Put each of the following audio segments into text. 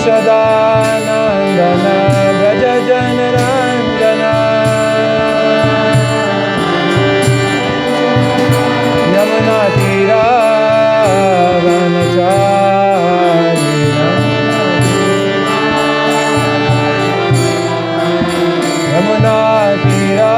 Yashodanandana Braja Janaranjana Yamuna Tira Vanacharina Yamuna Tira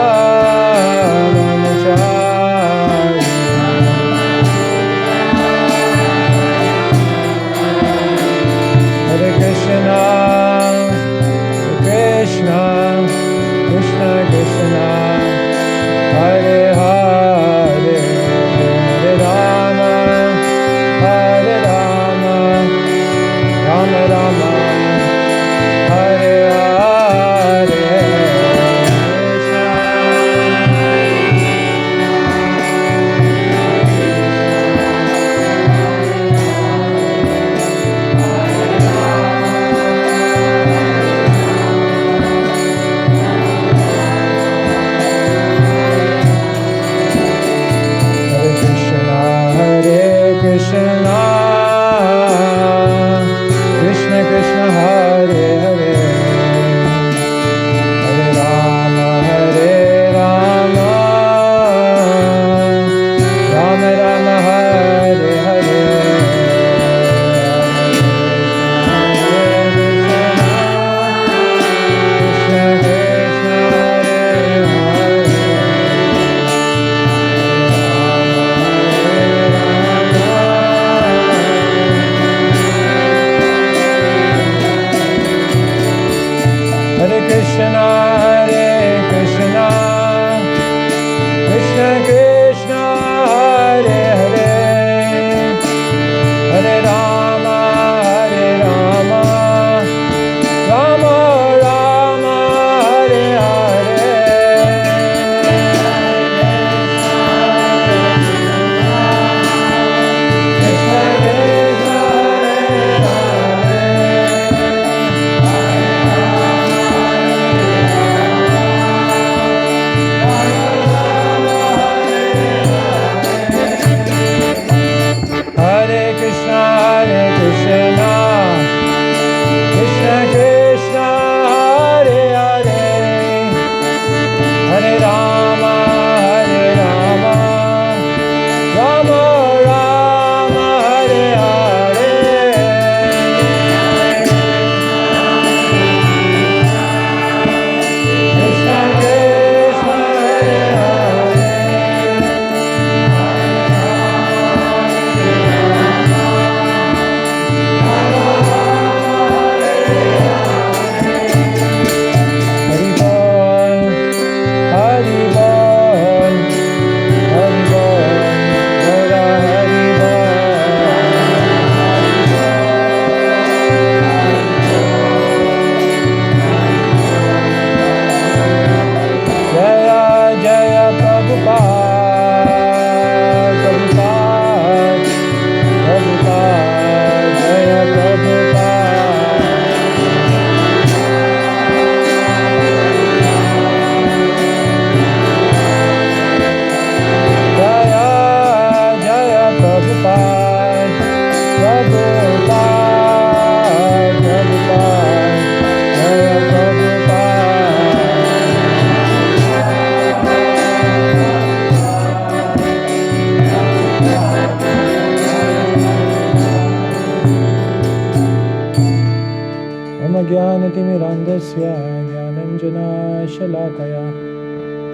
ज्ञानतिमिरान्धस्य ज्ञानञ्जनशलाकया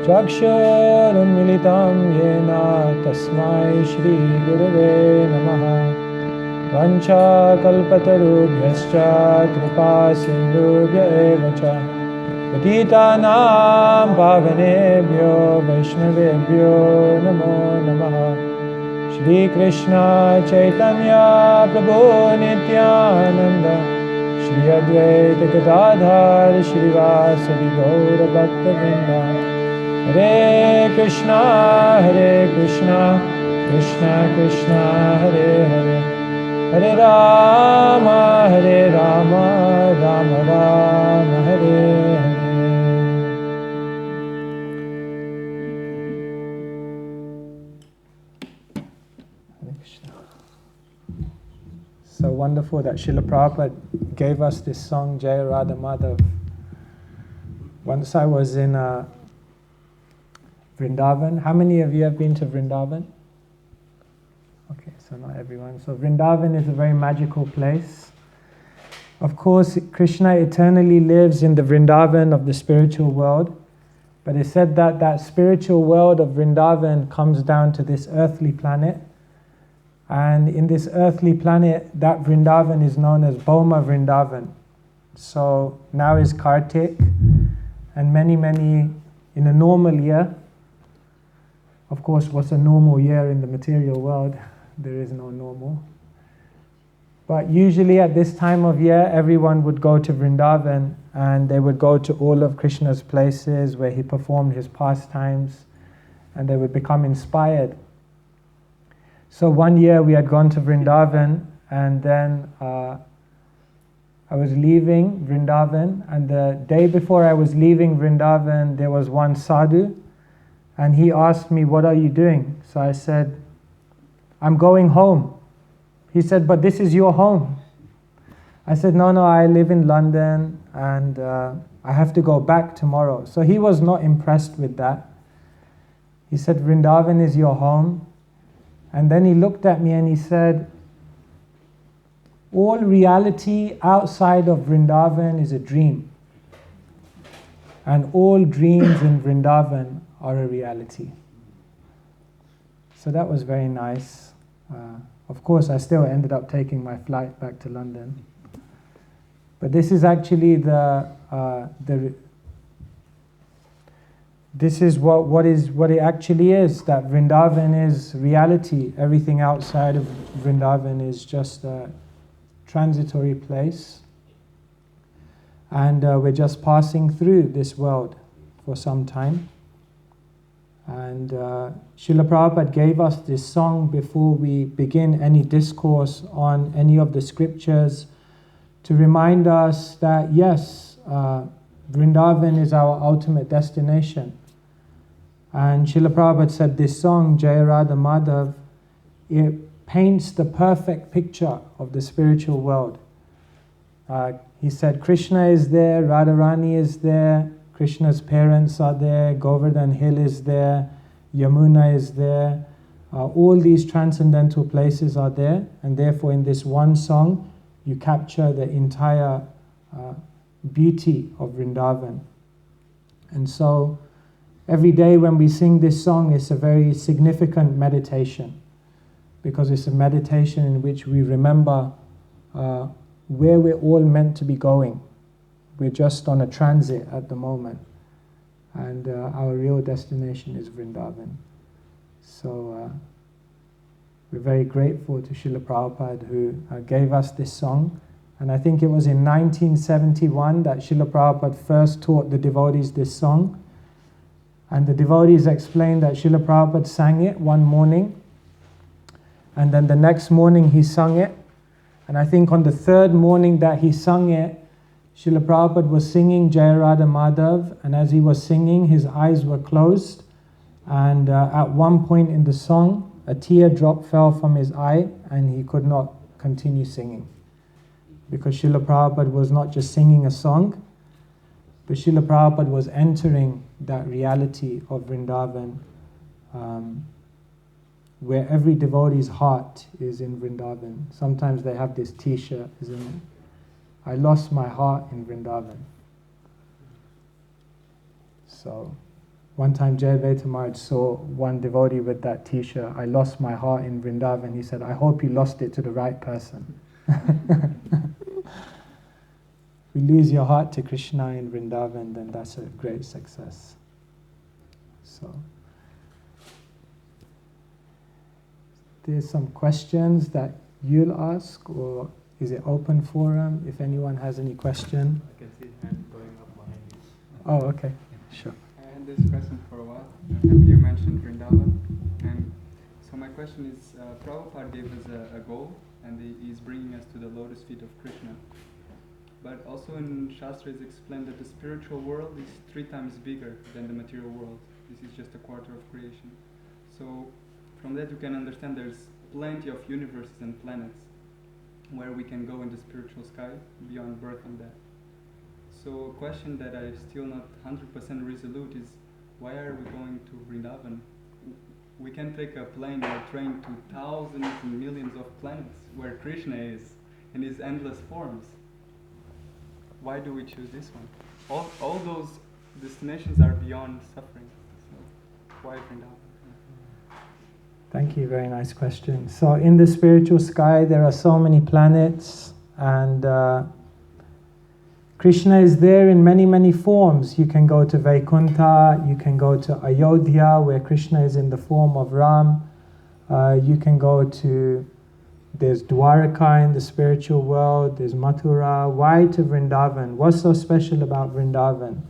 चक्षुरुन्मिलितं येन तस्मै श्रीगुरवे नमः। वाञ्छाकल्पतरुभ्यश्च कृपासिन्धुभ्य एव च पतितानां पावनेभ्यो वैष्णवेभ्यो नमो नमः। श्रीकृष्ण चैतन्य प्रभु नित्यानन्द श्री अद्वैत गदाधर श्रीवासदि गौरभक्तवृन्द। हरे कृष्णा कृष्णा कृष्णा हरे हरे, हरे Ram Ram Ram Hare Hare. So wonderful that Srila Prabhupada gave us this song, Jaya Radha Madhav. Once I was in Vrindavan. How many of you have been to Vrindavan? Okay, so not everyone. So Vrindavan is a very magical place. Of course, Krishna eternally lives in the Vrindavan of the spiritual world. But it's said that that spiritual world of Vrindavan comes down to this earthly planet. And in this earthly planet, that Vrindavan is known as Bhoma Vrindavan. So now is Kartik, and many, in a normal year, of course, what's a normal year in the material world? There is no normal. But usually at this time of year, everyone would go to Vrindavan and they would go to all of Krishna's places where he performed his pastimes, and they would become inspired. So one year we had gone to Vrindavan, and then I was leaving Vrindavan, and the day before I was leaving Vrindavan, there was one sadhu, and he asked me, "What are you doing?" So I said, "I'm going home." He said, "But this is your home." I said, no, I live in London, and I have to go back tomorrow. So he was not impressed with that. He said, "Vrindavan is your home." And then he looked at me and he said, "All reality outside of Vrindavan is a dream. And all dreams in Vrindavan are a reality." So that was very nice. Of course, I still ended up taking my flight back to London. But this is actually this is what it actually is, that Vrindavan is reality. Everything outside of Vrindavan is just a transitory place. And we're just passing through this world for some time. And Srila Prabhupada gave us this song before we begin any discourse on any of the scriptures, to remind us that yes, Vrindavan is our ultimate destination. And Srila Prabhupada said this song, Jaya Radha Madhav, it paints the perfect picture of the spiritual world. He said Krishna is there, Radharani is there, Krishna's parents are there, Govardhan Hill is there, Yamuna is there. All these transcendental places are there, and therefore in this one song you capture the entire beauty of Vrindavan. And so every day when we sing this song, it's a very significant meditation, because it's a meditation in which we remember where we're all meant to be going. We're just on a transit at the moment, and our real destination is Vrindavan. So we're very grateful to Srila Prabhupada, who gave us this song. And I think it was in 1971 that Srila Prabhupada first taught the devotees this song. And the devotees explained that Srila Prabhupada sang it one morning, and then the next morning he sung it. And I think on the third morning that he sung it, Srila Prabhupada was singing Jaya Radha Madhav, and as he was singing, his eyes were closed. And at one point in the song, a teardrop fell from his eye, and he could not continue singing. Because Srila Prabhupada was not just singing a song, but Srila Prabhupada was entering that reality of Vrindavan, where every devotee's heart is in Vrindavan. Sometimes they have this t-shirt, isn't it? I lost my heart in Vrindavan. So one time Jai Beta Maharaj saw one devotee with that t-shirt, I lost my heart in Vrindavan. He said, I hope you lost it to the right person. If you lose your heart to Krishna in Vrindavan, then that's a great success. So there's some questions that you'll ask, or is it open forum if anyone has any question? I can see a hand going up behind you. Oh, okay, sure. I had this question for a while. You mentioned Vrindavan, and so my question is, Prabhupada gave us a goal, and he's bringing us to the lotus feet of Krishna. But also in Shastra it's explained that the spiritual world is 3 times bigger than the material world. This is just a quarter of creation. So from that you can understand there's plenty of universes and planets. where we can go in the spiritual sky beyond birth and death. So a question that I still not 100% resolute is, why are we going to Vrindavan? We can take a plane or train to thousands and millions of planets where Krishna is in his endless forms. Why do we choose this one? All those destinations are beyond suffering. So why Vrindavan? Thank you, very nice question. So in the spiritual sky there are so many planets, and Krishna is there in many, many forms. You can go to Vaikuntha, you can go to Ayodhya where Krishna is in the form of Ram. You can go to, there's Dwaraka in the spiritual world, there's Mathura. Why to Vrindavan? What's so special about Vrindavan?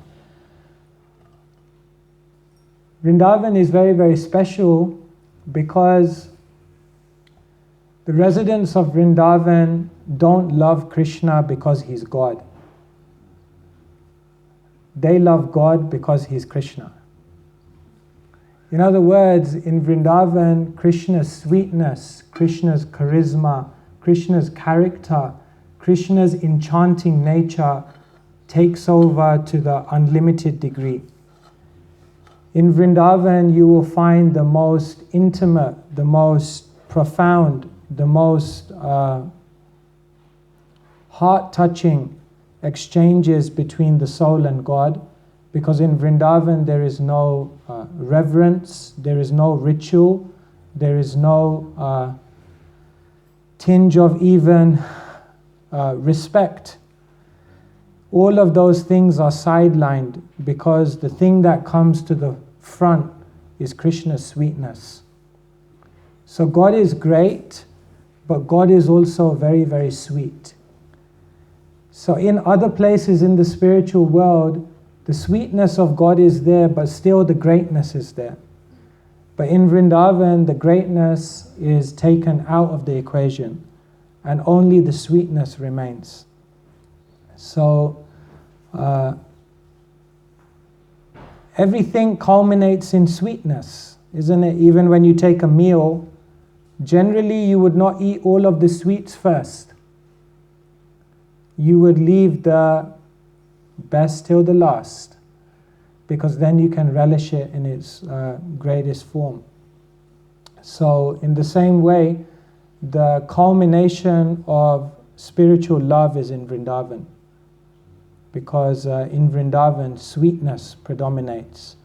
Vrindavan is very, very special because the residents of Vrindavan don't love Krishna because he's God. They love God because he's Krishna. In other words, in Vrindavan, Krishna's sweetness, Krishna's charisma, Krishna's character, Krishna's enchanting nature takes over to the unlimited degree. In Vrindavan, you will find the most intimate, the most profound, the most heart-touching exchanges between the soul and God, because in Vrindavan there is no reverence, there is no ritual, there is no tinge of even respect. All of those things are sidelined because the thing that comes to the front is Krishna's sweetness. So God is great, but God is also very, very sweet. So in other places in the spiritual world, the sweetness of God is there, but still the greatness is there. But in Vrindavan, the greatness is taken out of the equation, and only the sweetness remains. So everything culminates in sweetness, isn't it? Even when you take a meal, generally you would not eat all of the sweets first. You would leave the best till the last, because then you can relish it in its greatest form. So in the same way, the culmination of spiritual love is in Vrindavan, because in Vrindavan sweetness predominates,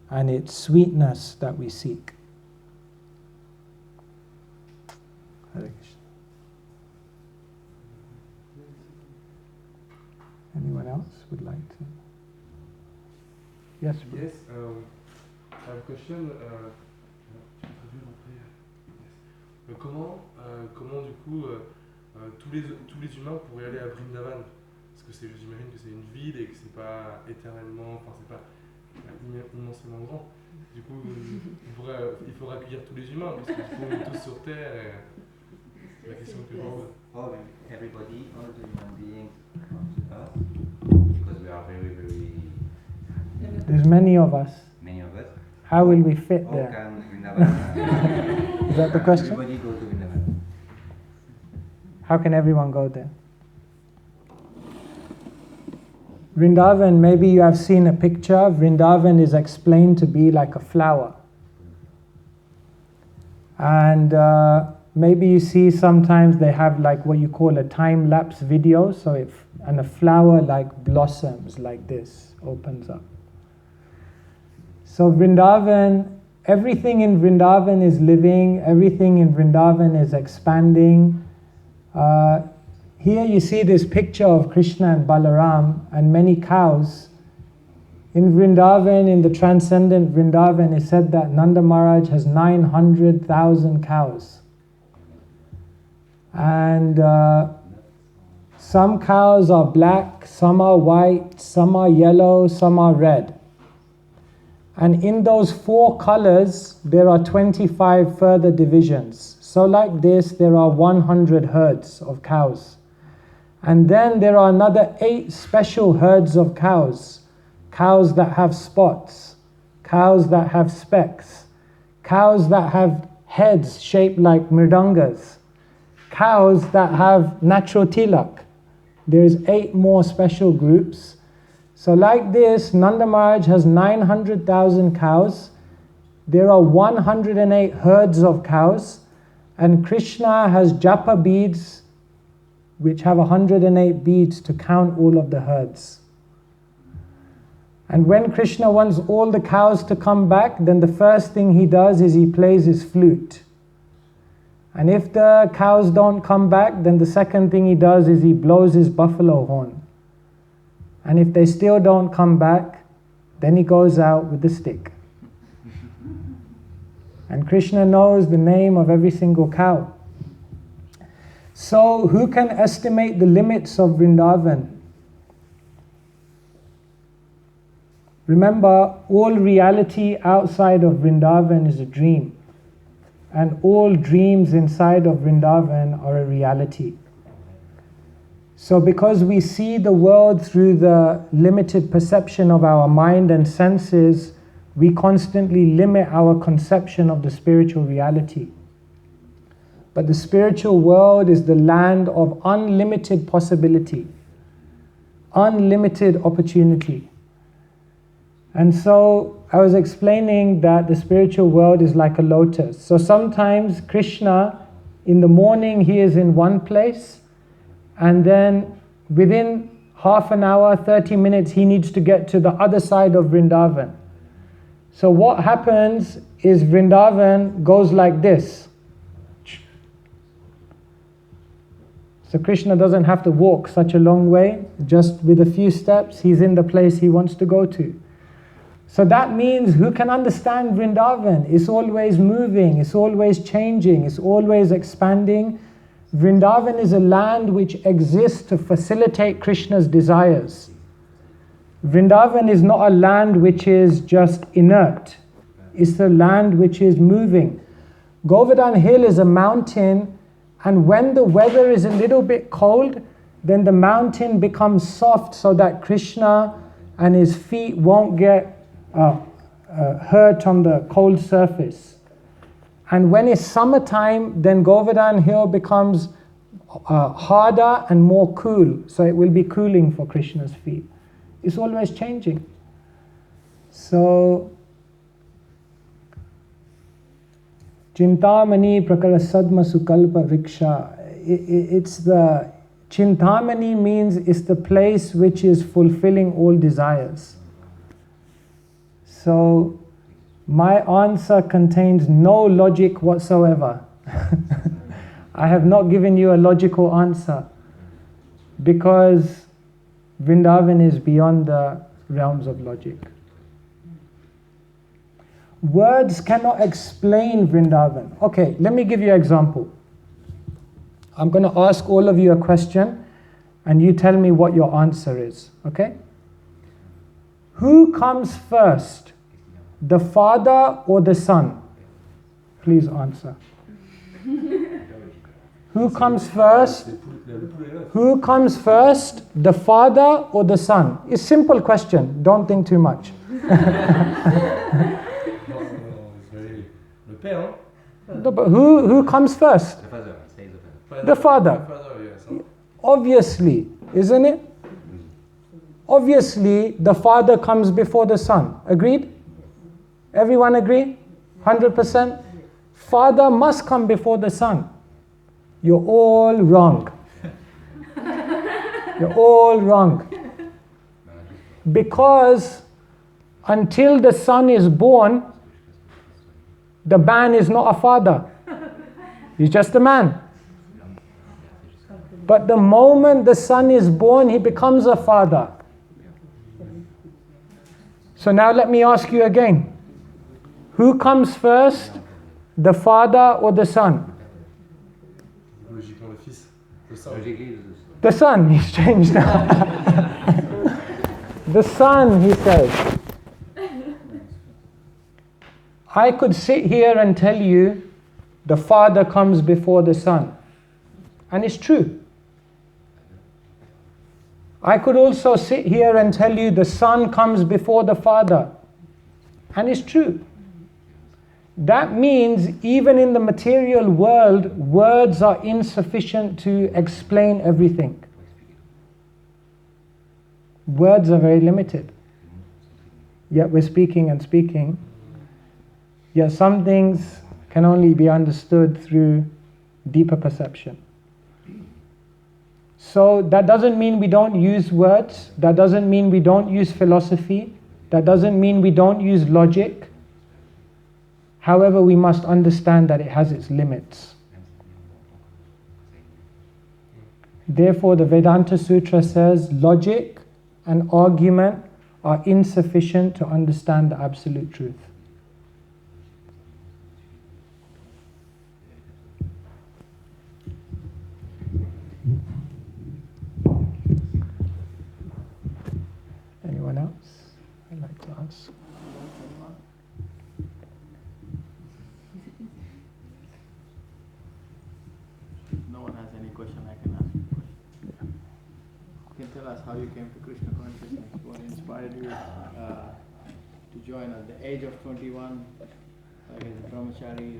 and it's sweetness that we seek. Hare Krishna. Anyone else would like to? Yes. Yes, I have a question. Comment du coup tous les humains pourraient aller à Vrindavan? Parce que j'imagine que c'est une ville et que c'est pas éternellement, enfin c'est pas immensément grand. Du coup, il faudra accueillir tous les humains parce qu'ils sont tous sur Terre. Et la question que je pose. Everybody, all the human beings on Earth, because we are very, very. There's many of us. Many of us. How will we fit All there? can Vrindavan. Is that the question? Everybody go to Vrindavan. How can everyone go there? Vrindavan, maybe you have seen a picture. Vrindavan is explained to be like a flower. And maybe you see sometimes they have like what you call a time-lapse video. So and a flower like blossoms like this, opens up. So Vrindavan, everything in Vrindavan is living, everything in Vrindavan is expanding. Here you see this picture of Krishna and Balaram and many cows. In Vrindavan, in the transcendent Vrindavan, it said that Nanda Maharaj has 900,000 cows. And some cows are black, some are white, some are yellow, some are red. And in those 4 colors, there are 25 further divisions. So like this, there are 100 herds of cows. And then there are another 8 special herds of cows. Cows that have spots, cows that have specks, cows that have heads shaped like mridangas, cows that have natural tilak. There's 8 more special groups. So like this, Nanda Maharaj has 900,000 cows. There are 108 herds of cows. And Krishna has japa beads, which have 108 beads to count all of the herds. And when Krishna wants all the cows to come back, then the first thing he does is he plays his flute. And if the cows don't come back, then the second thing he does is he blows his buffalo horn. And if they still don't come back, then he goes out with the stick. And Krishna knows the name of every single cow. So who can estimate the limits of Vrindavan? Remember, all reality outside of Vrindavan is a dream. And all dreams inside of Vrindavan are a reality. So because we see the world through the limited perception of our mind and senses, we constantly limit our conception of the spiritual reality. But the spiritual world is the land of unlimited possibility, unlimited opportunity. And so I was explaining that the spiritual world is like a lotus. So sometimes Krishna, in the morning he is in one place, and then within half an hour, 30 minutes, he needs to get to the other side of Vrindavan. So what happens is Vrindavan goes like this. So Krishna doesn't have to walk such a long way. Just with a few steps, he's in the place he wants to go to. So that means who can understand Vrindavan? It's always moving, it's always changing, it's always expanding. Vrindavan is a land which exists to facilitate Krishna's desires. Vrindavan is not a land which is just inert. It's a land which is moving. Govardhan Hill is a mountain, and when the weather is a little bit cold, then the mountain becomes soft so that Krishna and his feet won't get hurt on the cold surface. And when it's summertime, then Govardhan Hill becomes harder and more cool. So it will be cooling for Krishna's feet. It's always changing. So, Chintamani prakara sadma sukalpa riksha. It's the Chintamani means it's the place which is fulfilling all desires. So, my answer contains no logic whatsoever. I have not given you a logical answer because Vrindavan is beyond the realms of logic. Words cannot explain Vrindavan. Okay, let me give you an example. I'm going to ask all of you a question and you tell me what your answer is. Okay? Who comes first? The father or the son? Please answer. Who comes first? Who comes first? The father or the son? It's a simple question. Don't think too much. No, but who comes first? The father. Say the father. The father. Obviously, isn't it? Obviously, the father comes before the son. Agreed? Everyone agree? 100%? Father must come before the son. You're all wrong. You're all wrong. Because until the son is born, the man is not a father. He's just a man. But the moment the son is born, he becomes a father. So now let me ask you again. Who comes first? The father or the son? The son, he's changed now. The son, he says. I could sit here and tell you the father comes before the son. And it's true. I could also sit here and tell you the son comes before the father. And it's true. that means even in the material world, words are insufficient to explain everything. Words are very limited. Yet we're speaking and speaking. Yet some things can only be understood through deeper perception. So that doesn't mean we don't use words. That doesn't mean we don't use philosophy. That doesn't mean we don't use logic. However, we must understand that it has its limits. Therefore, the Vedanta Sutra says logic and argument are insufficient to understand the absolute truth. Anyone else? I'd like to ask. No one has any question, I can ask you a question. You can tell us how you came to Krishna consciousness, what inspired you to join at the age of 21, like as a brahmachari,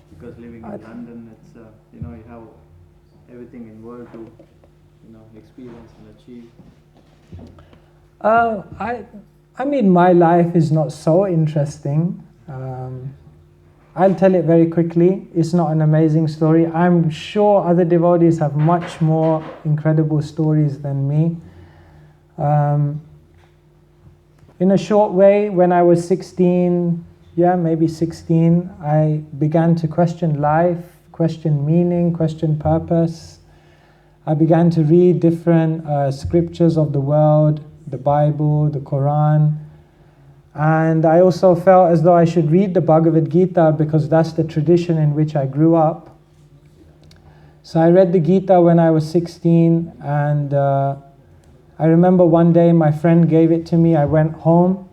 because living in London, it's, you have everything in world to, experience and achieve. I mean, my life is not so interesting. I'll tell it very quickly. It's not an amazing story. I'm sure other devotees have much more incredible stories than me. In a short way, when I was 16, maybe 16, I began to question life, question meaning, question purpose. I began to read different scriptures of the world, the Bible, the Quran. And I also felt as though I should read the Bhagavad Gita because that's the tradition in which I grew up. So I read the Gita when I was 16, and I remember one day my friend gave it to me. I went home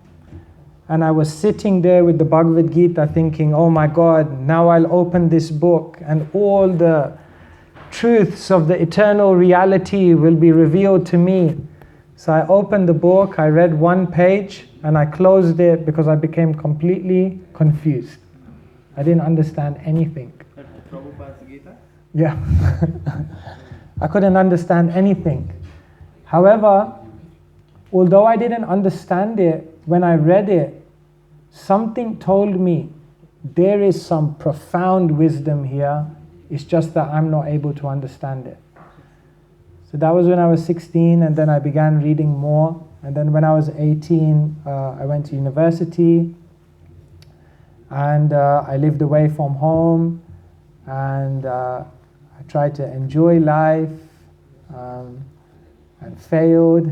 and I was sitting there with the Bhagavad Gita thinking, oh my God, now I'll open this book and all the truths of the eternal reality will be revealed to me. So I opened the book, I read one page, and I closed it because I became completely confused. I didn't understand anything. Prabhupada's Gita? Yeah. I couldn't understand anything. However, although I didn't understand it, when I read it, something told me there is some profound wisdom here. It's just that I'm not able to understand it. So that was when I was 16, and then I began reading more. And then when I was 18, I went to university, and I lived away from home, and I tried to enjoy life, and failed.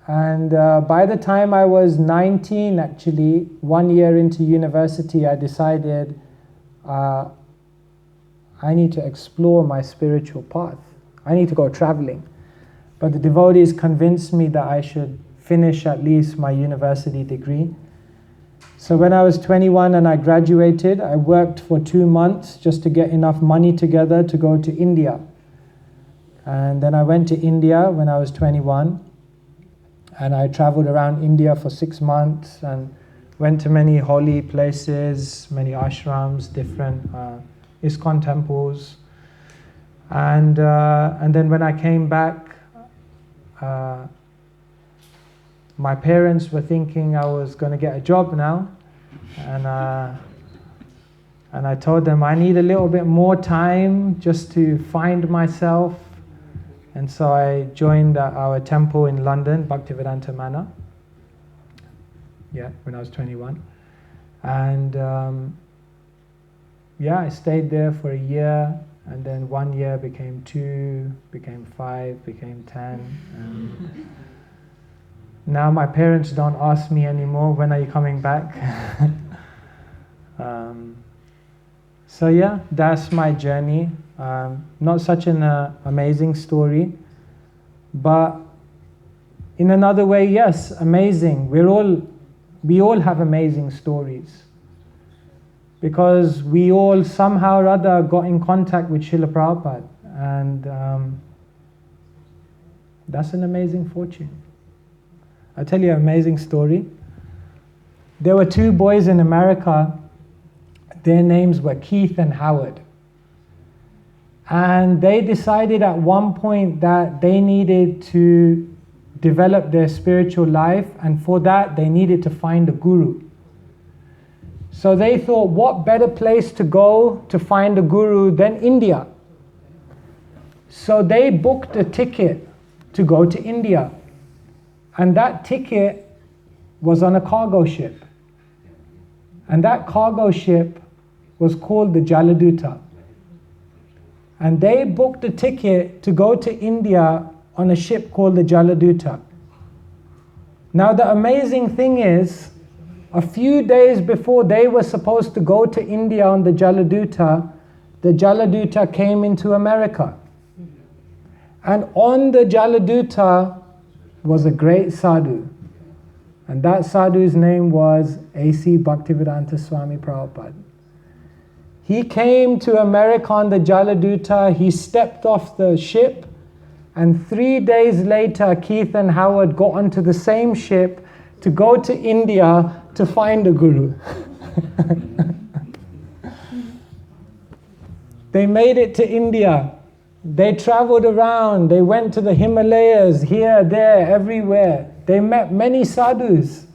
And by the time I was 19, actually, 1 year into university, I decided I need to explore my spiritual path. I need to go traveling. But the devotees convinced me that I should finish at least my university degree. So when I was 21 and I graduated, I worked for 2 months just to get enough money together to go to India. And then I went to India when I was 21. And I traveled around India for 6 months and went to many holy places, many ashrams, different ISKCON temples. And then when I came back, my parents were thinking I was going to get a job now. And I told them I need a little bit more time just to find myself. And so I joined our temple in London, Bhaktivedanta Manor. When I was 21. And I stayed there for a year, and then 1 year became 2, became 5, became 10. And now my parents don't ask me anymore, when are you coming back? So that's my journey. Not such an amazing story, but in another way, yes, amazing. We all have amazing stories, because we all somehow or other got in contact with Srila Prabhupada, and that's an amazing fortune. I'll tell you an amazing story. There were two boys in America. Their names were Keith and Howard. And they decided at one point that they needed to develop their spiritual life, and for that they needed to find a guru. So they thought, what better place to go to find a guru than India? So they booked a ticket to go to India. And that ticket was on a cargo ship. And that cargo ship was called the Jaladuta. And they booked a ticket to go to India on a ship called the Jaladuta. Now the amazing thing is, a few days before they were supposed to go to India on the Jaladuta came into America. And on the Jaladuta was a great sadhu. And that sadhu's name was A.C. Bhaktivedanta Swami Prabhupada. He came to America on the Jaladuta, he stepped off the ship, and 3 days later Keith and Howard got onto the same ship to go to India to find a guru. They made it to India. They traveled around, they went to the Himalayas, here, there, everywhere. They met many sadhus.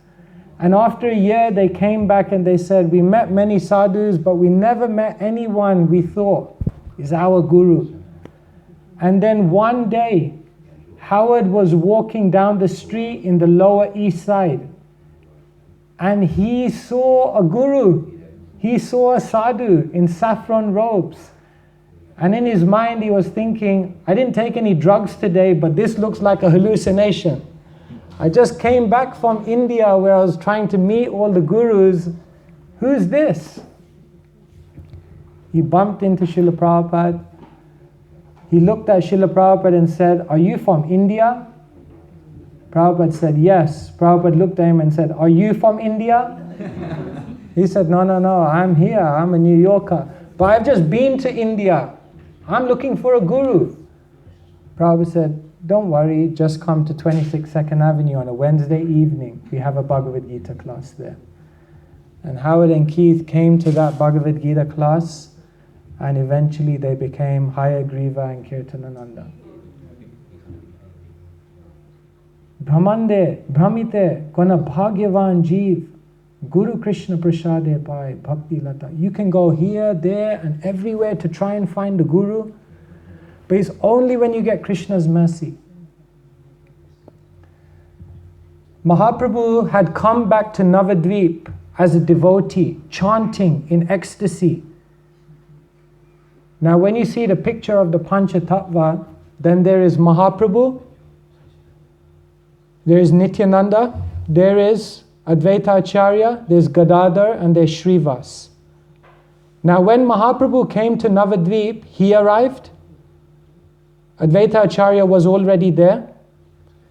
And after a year they came back and they said, we met many sadhus, but we never met anyone we thought is our guru. And then one day, Howard was walking down the street in the Lower East Side, and he saw a guru. He saw a sadhu in saffron robes. And in his mind he was thinking, I didn't take any drugs today, but this looks like a hallucination. I just came back from India where I was trying to meet all the gurus. Who's this? He bumped into Srila Prabhupada. He looked at Srila Prabhupada and said, are you from India? Prabhupada said, yes. Prabhupada looked at him and said, are you from India? He said, no, I'm here. I'm a New Yorker. But I've just been to India. I'm looking for a guru. Prabhupada said, don't worry, just come to 26 2nd Avenue on a Wednesday evening. We have a Bhagavad Gita class there. And Howard and Keith came to that Bhagavad Gita class, and eventually they became Hayagriva and Kirtanananda. Brahmande, Brahmite, kona bhagyavan jeev, Guru Krishna prasade pai, bhakti lata. You can go here, there, and everywhere to try and find the guru, but it's only when you get Krishna's mercy. Mahaprabhu had come back to Navadvip as a devotee, chanting in ecstasy. Now when you see the picture of the Panchatattva, then there is Mahaprabhu, there is Nityananda, there is Advaita Acharya, there's Gadadhar, and there's Shrivas. Now when Mahaprabhu came to Navadvip, he arrived. Advaita Acharya was already there.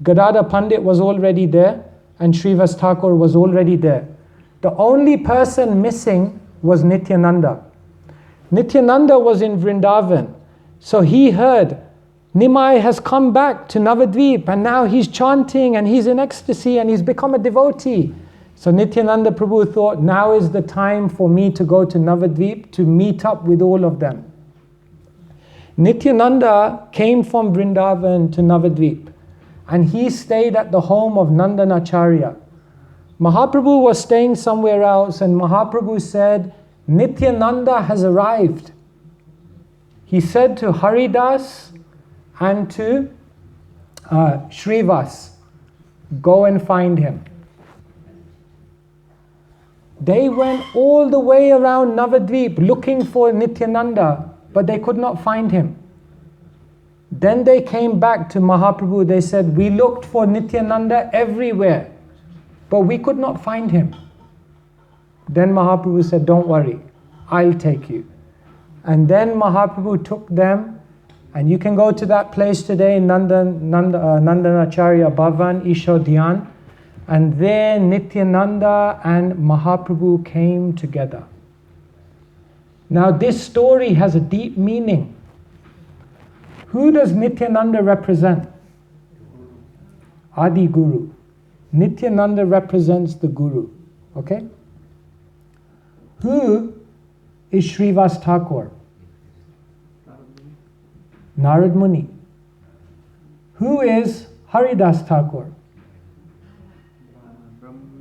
Gadadhar Pandit was already there. And Srivas Thakur was already there. The only person missing was Nityananda. Nityananda was in Vrindavan. So he heard, Nimai has come back to Navadvip and now he's chanting and he's in ecstasy and he's become a devotee. So Nityananda Prabhu thought, now is the time for me to go to Navadvip to meet up with all of them. Nityananda came from Vrindavan to Navadvip and he stayed at the home of Nandanacharya. Mahaprabhu was staying somewhere else and Mahaprabhu said, Nityananda has arrived. He said to Haridas and to Shrivas, go and find him. They went all the way around Navadvip looking for Nityananda, but they could not find him. Then they came back to Mahaprabhu. They said, we looked for Nityananda everywhere, but we could not find him. Then Mahaprabhu said, don't worry, I'll take you. And then Mahaprabhu took them, and you can go to that place today, Nandanacharya Bhavan, Ishodhyan, and there Nityananda and Mahaprabhu came together. Now this story has a deep meaning. Who does Nityananda represent? Adi Guru. Nityananda represents the Guru. Okay? Who is Srivas Thakur? Narad Muni. Who is Haridas Thakur?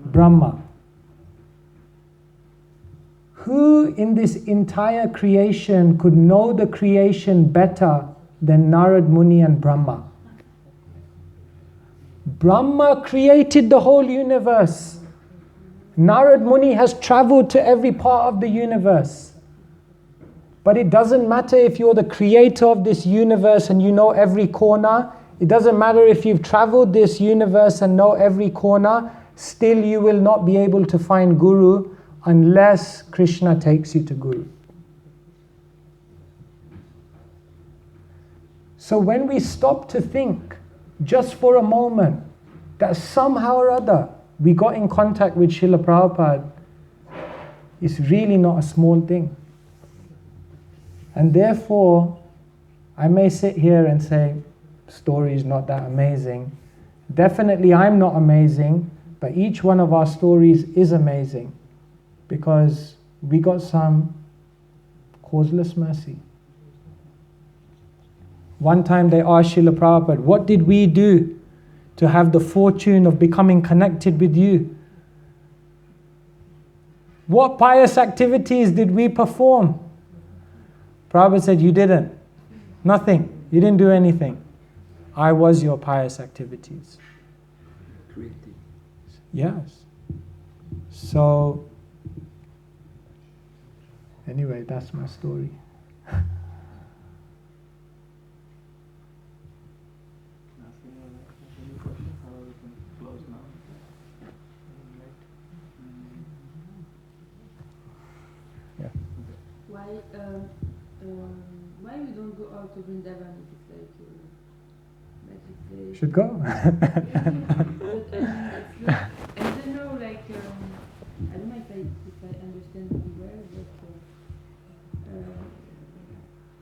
Brahma. Who in this entire creation could know the creation better than Narad Muni and Brahma? Brahma created the whole universe. Narad Muni has traveled to every part of the universe. But it doesn't matter if you're the creator of this universe and you know every corner. It doesn't matter if you've traveled this universe and know every corner. Still you will not be able to find Guru unless Krishna takes you to Guru. So when we stop to think, just for a moment, that somehow or other we got in contact with Srila Prabhupada, it's really not a small thing. And therefore, I may sit here and say, story is not that amazing. Definitely I'm not amazing, but each one of our stories is amazing because we got some causeless mercy. One time they asked Srila Prabhupada, what did we do to have the fortune of becoming connected with you? What pious activities did we perform? Prabhupada said, you didn't. Nothing. You didn't do anything. I was your pious activities. Creative. Yes. So, anyway, that's my story. Any questions? Or we can close now. Why we don't go out to Vrindavan if it's like magic place? Should go. But it's not, I don't know, like I don't know if I understand really well, but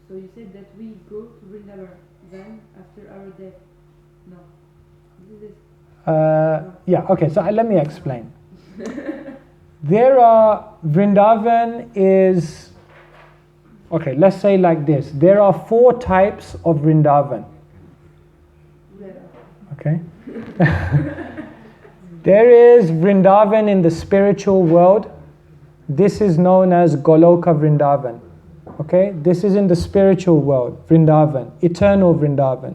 so you said that we go to Vrindavan then after our death. No. This is Yeah, okay, so let me explain. Vrindavan is, okay, let's say like this. There are 4 types of Vrindavan. Okay? There is Vrindavan in the spiritual world. This is known as Goloka Vrindavan. Okay? This is in the spiritual world, Vrindavan, eternal Vrindavan.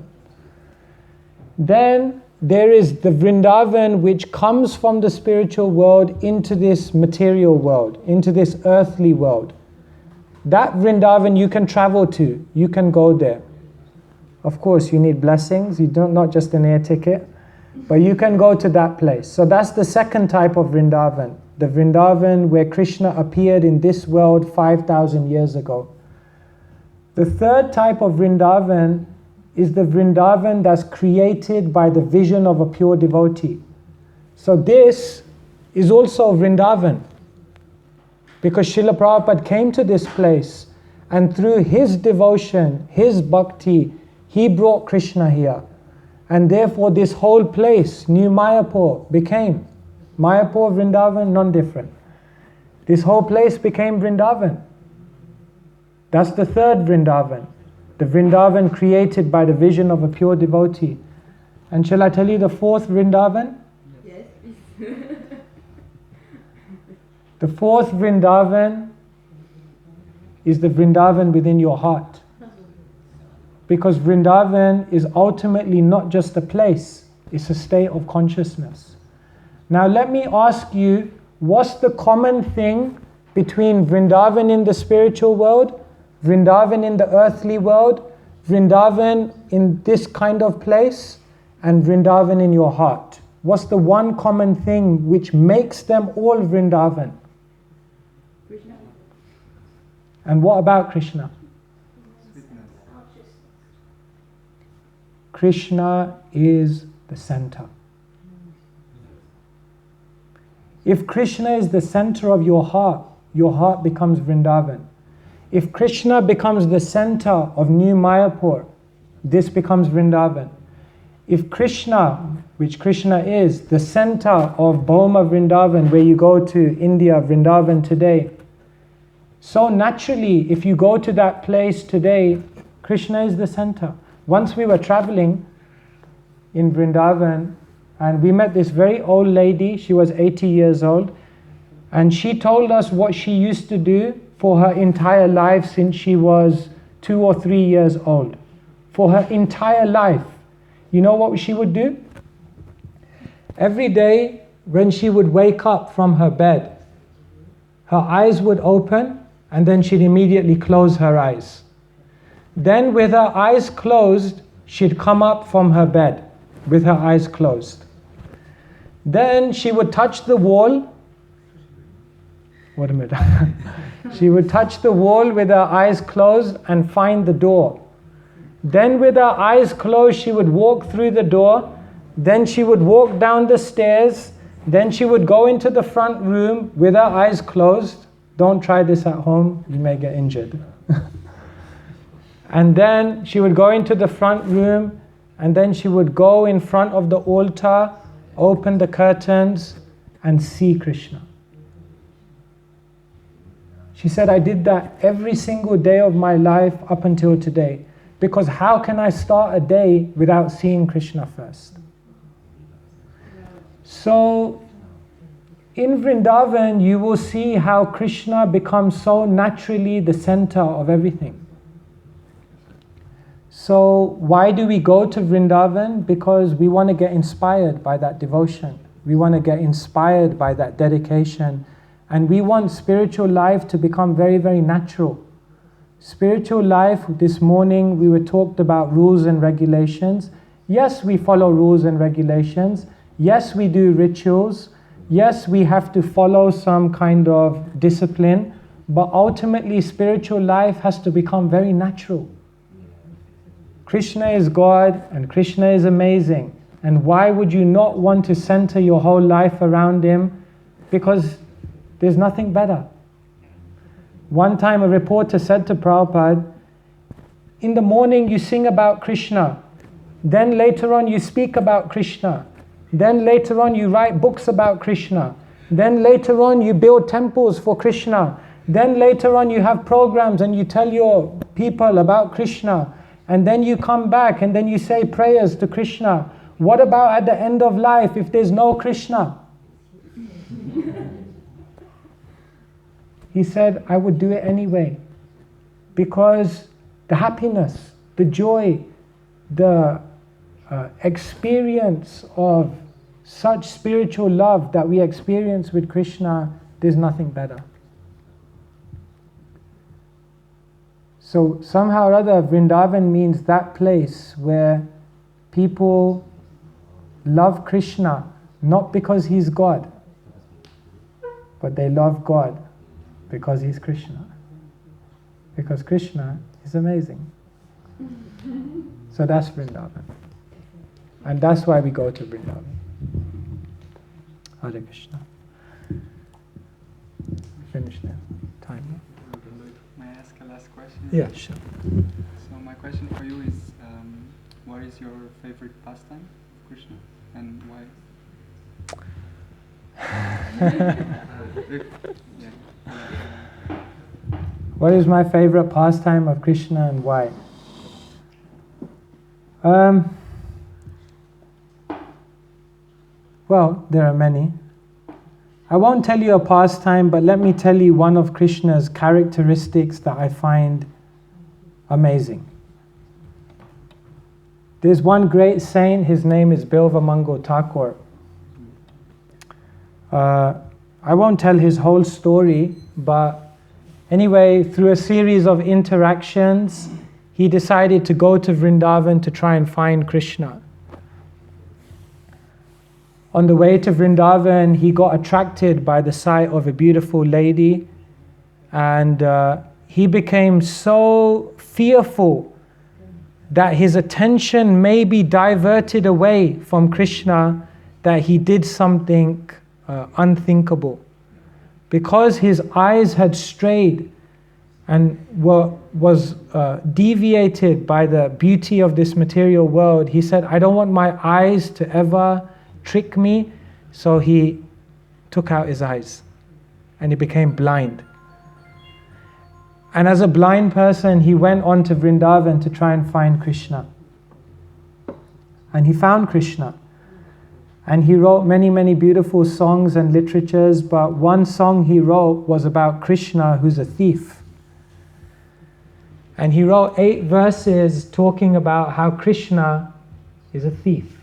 Then there is the Vrindavan which comes from the spiritual world into this material world, into this earthly world. That Vrindavan you can travel to, you can go there. Of course, you need blessings, you don't, not just an air ticket, but you can go to that place. So that's the second type of Vrindavan, the Vrindavan where Krishna appeared in this world 5,000 years ago. The third type of Vrindavan is the Vrindavan that's created by the vision of a pure devotee. So this is also Vrindavan, because Srila Prabhupada came to this place and through his devotion, his bhakti, he brought Krishna here. And therefore this whole place, New Mayapur, became Mayapur, Vrindavan, non-different. This whole place became Vrindavan. That's the third Vrindavan. The Vrindavan created by the vision of a pure devotee. And shall I tell you the fourth Vrindavan? yes, please. The fourth Vrindavan is the Vrindavan within your heart. Because Vrindavan is ultimately not just a place, it's a state of consciousness. Now let me ask you, what's the common thing between Vrindavan in the spiritual world, Vrindavan in the earthly world, Vrindavan in this kind of place, and Vrindavan in your heart? What's the one common thing which makes them all Vrindavan? Krishna. And what about Krishna? Krishna is the center. If Krishna is the center of your heart becomes Vrindavan. If Krishna becomes the center of New Mayapur, this becomes Vrindavan. if Krishna, which Krishna is, the center of Bhoma Vrindavan, where you go to India, Vrindavan today, so naturally, if you go to that place today, Krishna is the center. Once we were traveling in Vrindavan, and we met this very old lady. She was 80 years old, and she told us what she used to do for her entire life since she was 2 or 3 years old. For her entire life. You know what she would do? Every day when she would wake up from her bed, her eyes would open and then she'd immediately close her eyes. Then with her eyes closed, she'd come up from her bed with her eyes closed. Then she would touch the wall. What a minute. She would touch the wall with her eyes closed and find the door. Then with her eyes closed, she would walk through the door. Then she would walk down the stairs. Then she would go into the front room with her eyes closed. Don't try this at home, you may get injured. And then she would go into the front room, and then she would go in front of the altar, open the curtains, and see Krishna. She said, I did that every single day of my life up until today. Because how can I start a day without seeing Krishna first? So, in Vrindavan, you will see how Krishna becomes so naturally the center of everything. So, why do we go to Vrindavan? Because we want to get inspired by that devotion. We want to get inspired by that dedication. And we want spiritual life to become very, very natural. Spiritual life, this morning we were talked about rules and regulations. Yes, we follow rules and regulations. Yes, we do rituals. Yes, we have to follow some kind of discipline. But ultimately, spiritual life has to become very natural. Krishna is God and Krishna is amazing. And why would you not want to center your whole life around Him? Because there's nothing better. One time a reporter said to Prabhupada, in the morning you sing about Krishna, then later on you speak about Krishna, then later on you write books about Krishna, then later on you build temples for Krishna, then later on you have programs and you tell your people about Krishna, and then you come back and then you say prayers to Krishna. What about at the end of life if there's no Krishna? He said, I would do it anyway, because the happiness, the joy, the experience of such spiritual love that we experience with Krishna, there's nothing better. So somehow or other, Vrindavan means that place where people love Krishna, not because He's God, but they love God because He's Krishna. Because Krishna is amazing. So that's Vrindavan. And that's why we go to Vrindavan. Hare Krishna. Finish there. Time. May I ask a last question? Yeah, sure. So my question for you is, what is your favorite pastime of Krishna and why? What is my favorite pastime of Krishna and why? Well, there are many. I won't tell you a pastime, but let me tell you one of Krishna's characteristics that I find amazing. There's one great saint, his name is Bilvamangal Thakur. I won't tell his whole story, but anyway, through a series of interactions, he decided to go to Vrindavan to try and find Krishna. On the way to Vrindavan, he got attracted by the sight of a beautiful lady, and he became so fearful that his attention may be diverted away from Krishna that he did something unthinkable. Because his eyes had strayed and were was deviated by the beauty of this material world, he said, I don't want my eyes to ever trick me. So he took out his eyes and he became blind. And as a blind person, he went on to Vrindavan to try and find Krishna. And he found Krishna. And he wrote many, many beautiful songs and literatures, but one song he wrote was about Krishna, who's a thief. And he wrote 8 verses talking about how Krishna is a thief.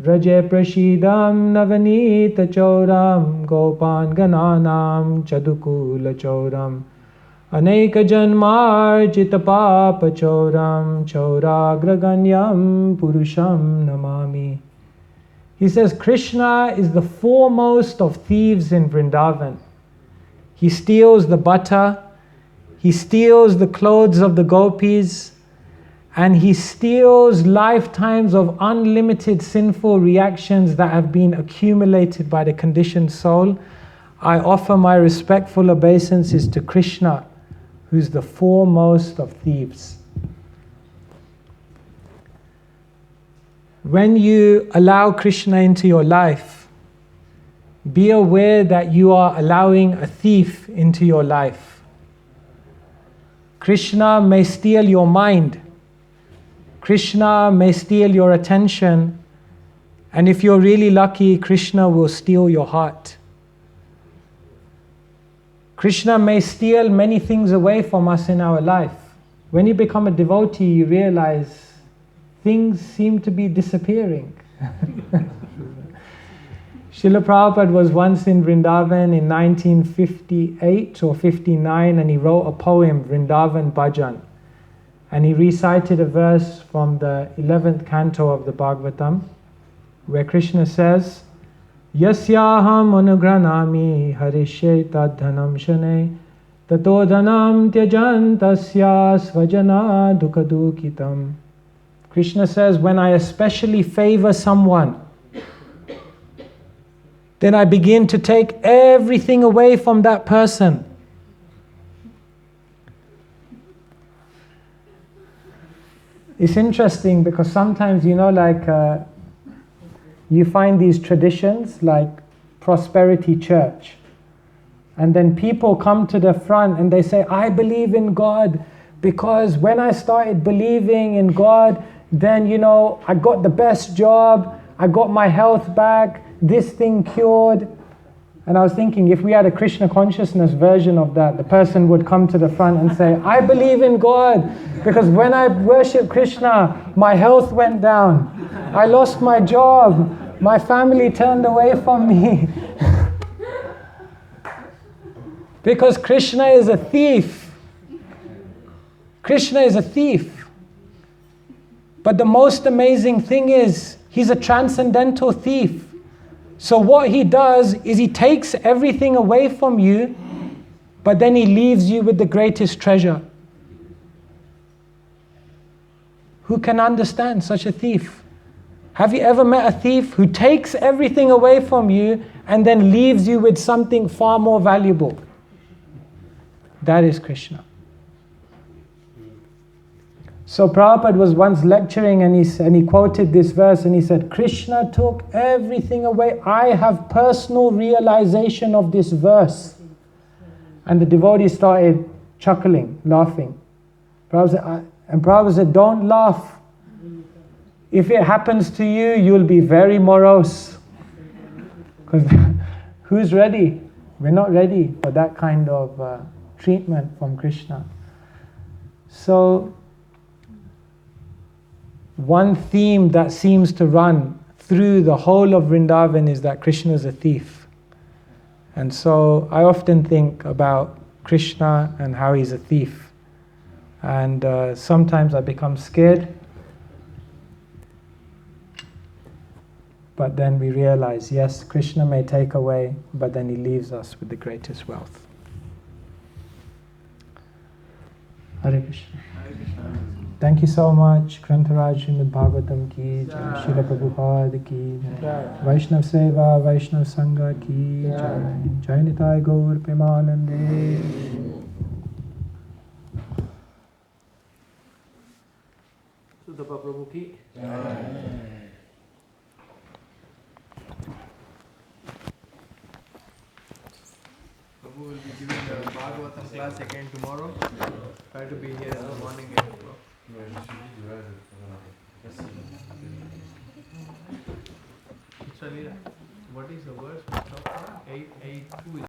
Vraje prashidam navanita choram gopan gananam chadukula choram aneka janmarjita papa choram choragraganyam purusham namami. He says Krishna is the foremost of thieves in Vrindavan. He steals the butter, he steals the clothes of the gopis, and he steals lifetimes of unlimited sinful reactions that have been accumulated by the conditioned soul. I offer my respectful obeisances to Krishna, who's the foremost of thieves. When you allow Krishna into your life, be aware that you are allowing a thief into your life. Krishna may steal your mind. Krishna may steal your attention. And if you're really lucky, Krishna will steal your heart. Krishna may steal many things away from us in our life. When you become a devotee, you realize things seem to be disappearing. Srila Prabhupada was once in Vrindavan in 1958 or 59, and he wrote a poem, Vrindavan Bhajan. And he recited a verse from the 11th canto of the Bhagavatam, where Krishna says, Yasyaham anugranami harishe tadhanam shane tato dhanam tyajan tasya svajana dukadukitam. Krishna says, when I especially favor someone, then I begin to take everything away from that person. It's interesting because sometimes, you find these traditions like prosperity church. And then people come to the front and they say, I believe in God because when I started believing in God, then, I got the best job, I got my health back, this thing cured. And I was thinking, if we had a Krishna consciousness version of that, the person would come to the front and say, I believe in God because when I worship Krishna, my health went down. I lost my job. My family turned away from me. Because Krishna is a thief. Krishna is a thief. But the most amazing thing is, he's a transcendental thief. So what he does is he takes everything away from you, but then he leaves you with the greatest treasure. Who can understand such a thief? Have you ever met a thief who takes everything away from you and then leaves you with something far more valuable? That is Krishna. So Prabhupada was once lecturing and he quoted this verse and he said, Krishna took everything away. I have personal realization of this verse. And the devotees started chuckling, laughing. Prabhupada said, don't laugh. If it happens to you, you'll be very morose. Because who's ready? We're not ready for that kind of treatment from Krishna. So, one theme that seems to run through the whole of Vrindavan is that Krishna is a thief. And so I often think about Krishna and how he's a thief. And sometimes I become scared. But then we realize, yes, Krishna may take away, but then he leaves us with the greatest wealth. Hare Krishna. Thank you so much. Grantaraj Srimad Bhagavatam ki jai, Srila Prabhupada ki jai, Vaishnav Seva, Vaishnav Sangha ki jai, Jai Nitai Gaur Premanande. SUTAPA Prabhu ki. Prabhu will be giving the Bhagavatam class again tomorrow. Try to be here in the morning 8 o'clock. What is the verse? 882.